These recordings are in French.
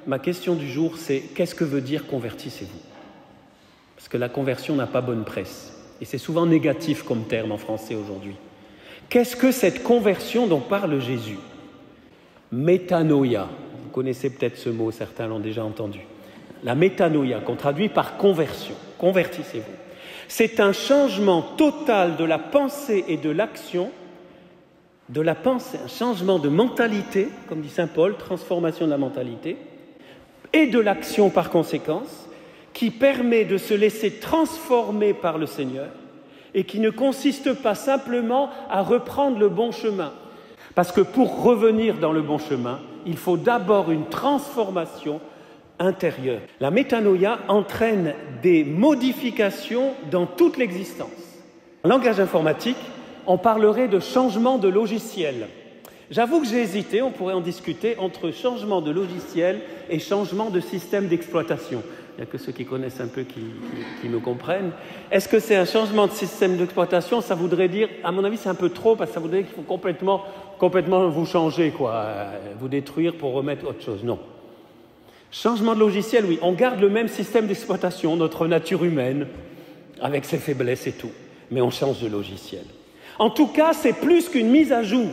ma question du jour, c'est qu'est-ce que veut dire convertissez-vous? Parce que la conversion n'a pas bonne presse. Et c'est souvent négatif comme terme en français aujourd'hui. Qu'est-ce que cette conversion dont parle Jésus? Métanoïa. Vous connaissez peut-être ce mot, certains l'ont déjà entendu. La métanoïa, qu'on traduit par conversion. Convertissez-vous. C'est un changement total de la pensée et de l'action, de la pensée, un changement de mentalité, comme dit saint Paul, transformation de la mentalité, et de l'action par conséquence, qui permet de se laisser transformer par le Seigneur et qui ne consiste pas simplement à reprendre le bon chemin. Parce que pour revenir dans le bon chemin, il faut d'abord une transformation intérieure. La métanoïa entraîne des modifications dans toute l'existence. En langage informatique, on parlerait de changement de logiciel. J'avoue que j'ai hésité, on pourrait en discuter, entre changement de logiciel et changement de système d'exploitation. Il n'y a que ceux qui connaissent un peu qui me comprennent. Est-ce que c'est un changement de système d'exploitation? Ça voudrait dire, à mon avis, c'est un peu trop, parce que ça voudrait dire qu'il faut complètement vous changer, quoi, vous détruire pour remettre autre chose. Non. Changement de logiciel, oui. On garde le même système d'exploitation, notre nature humaine, avec ses faiblesses et tout. Mais on change de logiciel. En tout cas, c'est plus qu'une mise à jour.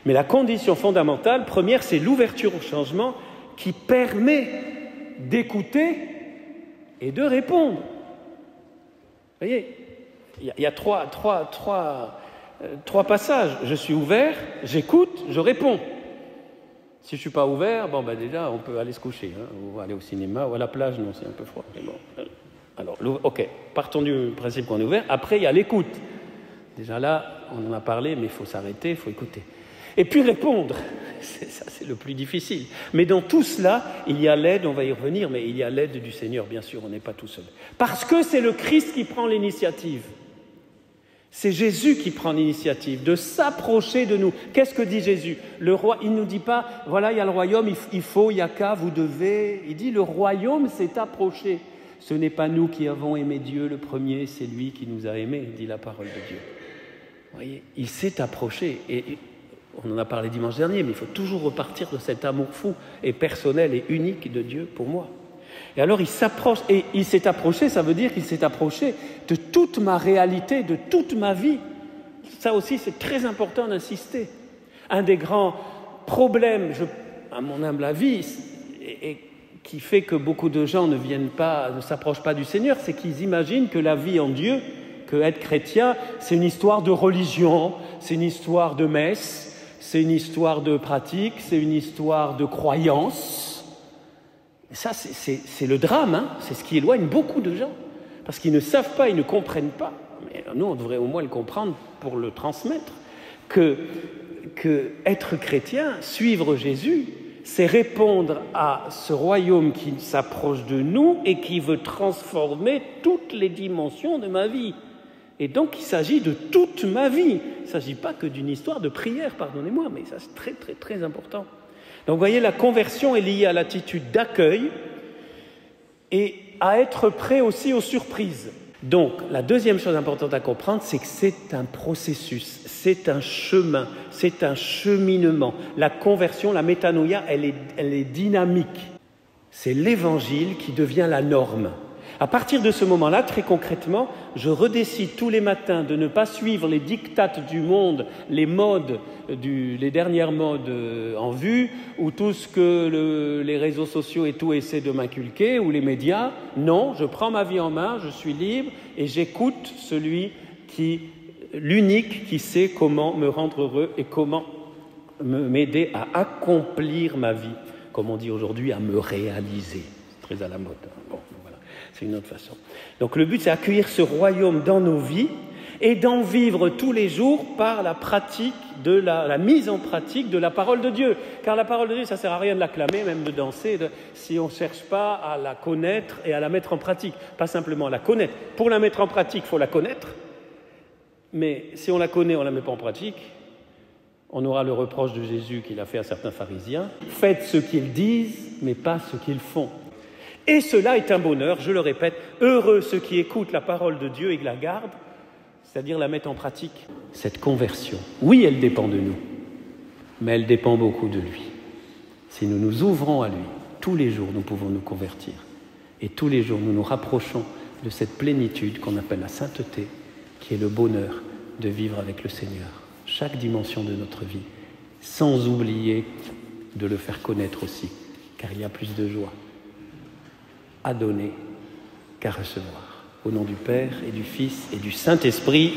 Mais la condition fondamentale, première, c'est l'ouverture au changement qui permet d'écouter et de répondre. Vous voyez, il y a trois passages. Je suis ouvert, j'écoute, je réponds. Si je ne suis pas ouvert, déjà, on peut aller se coucher, hein, ou aller au cinéma, ou à la plage, non, c'est un peu froid. Mais bon. Alors, ok, partons du principe qu'on est ouvert. Après, il y a l'écoute. Déjà là, on en a parlé, mais il faut s'arrêter, il faut écouter. Et puis répondre, c'est le plus difficile. Mais dans tout cela, il y a l'aide, on va y revenir, mais il y a l'aide du Seigneur, bien sûr, on n'est pas tout seul. Parce que c'est le Christ qui prend l'initiative. C'est Jésus qui prend l'initiative de s'approcher de nous. Qu'est-ce que dit Jésus? Le roi, il ne nous dit pas, voilà, il y a le royaume, il y a qu'à, vous devez. Il dit, le royaume s'est approché. Ce n'est pas nous qui avons aimé Dieu le premier, c'est lui qui nous a aimés, dit la parole de Dieu. Vous voyez, il s'est approché. Et on en a parlé dimanche dernier, mais il faut toujours repartir de cet amour fou et personnel et unique de Dieu pour moi. Et alors il s'approche, et il s'est approché, ça veut dire qu'il s'est approché de toute ma réalité, de toute ma vie. Ça aussi, c'est très important d'insister. Un des grands problèmes, à mon humble avis, et qui fait que beaucoup de gens ne s'approchent pas du Seigneur, c'est qu'ils imaginent que la vie en Dieu, que être chrétien, c'est une histoire de religion, c'est une histoire de messe, c'est une histoire de pratique, c'est une histoire de croyance. Et ça, c'est le drame, hein, c'est ce qui éloigne beaucoup de gens. Parce qu'ils ne savent pas, ils ne comprennent pas. Mais nous, on devrait au moins le comprendre pour le transmettre. Que être chrétien, suivre Jésus, c'est répondre à ce royaume qui s'approche de nous et qui veut transformer toutes les dimensions de ma vie. Et donc, il s'agit de toute ma vie. Il ne s'agit pas que d'une histoire de prière, pardonnez-moi, mais ça, c'est très, très, très important. Donc, vous voyez, la conversion est liée à l'attitude d'accueil et à être prêt aussi aux surprises. Donc, la deuxième chose importante à comprendre, c'est que c'est un processus, c'est un chemin, c'est un cheminement. La conversion, la métanoïa, elle est dynamique. C'est l'évangile qui devient la norme. À partir de ce moment-là, très concrètement, je redécide tous les matins de ne pas suivre les dictates du monde, les dernières modes en vue, ou tout ce que les réseaux sociaux et tout essaient de m'inculquer, ou les médias. Non, je prends ma vie en main, je suis libre, et j'écoute l'unique qui sait comment me rendre heureux et comment m'aider à accomplir ma vie, comme on dit aujourd'hui, à me réaliser. C'est très à la mode. Bon. C'est une autre façon. Donc le but, c'est d'accueillir ce royaume dans nos vies et d'en vivre tous les jours par la pratique la mise en pratique de la parole de Dieu. Car la parole de Dieu, ça ne sert à rien de l'acclamer, même de danser, si on ne cherche pas à la connaître et à la mettre en pratique. Pas simplement la connaître. Pour la mettre en pratique, il faut la connaître. Mais si on la connaît, on ne la met pas en pratique, on aura le reproche de Jésus qu'il a fait à certains pharisiens. Faites ce qu'ils disent, mais pas ce qu'ils font. Et cela est un bonheur, je le répète, heureux ceux qui écoutent la parole de Dieu et la gardent, c'est-à-dire la mettent en pratique. Cette conversion, oui, elle dépend de nous, mais elle dépend beaucoup de lui. Si nous nous ouvrons à lui, tous les jours, nous pouvons nous convertir. Et tous les jours, nous nous rapprochons de cette plénitude qu'on appelle la sainteté, qui est le bonheur de vivre avec le Seigneur, chaque dimension de notre vie, sans oublier de le faire connaître aussi, car il y a plus de joie à donner qu'à recevoir. Au nom du Père et du Fils et du Saint-Esprit.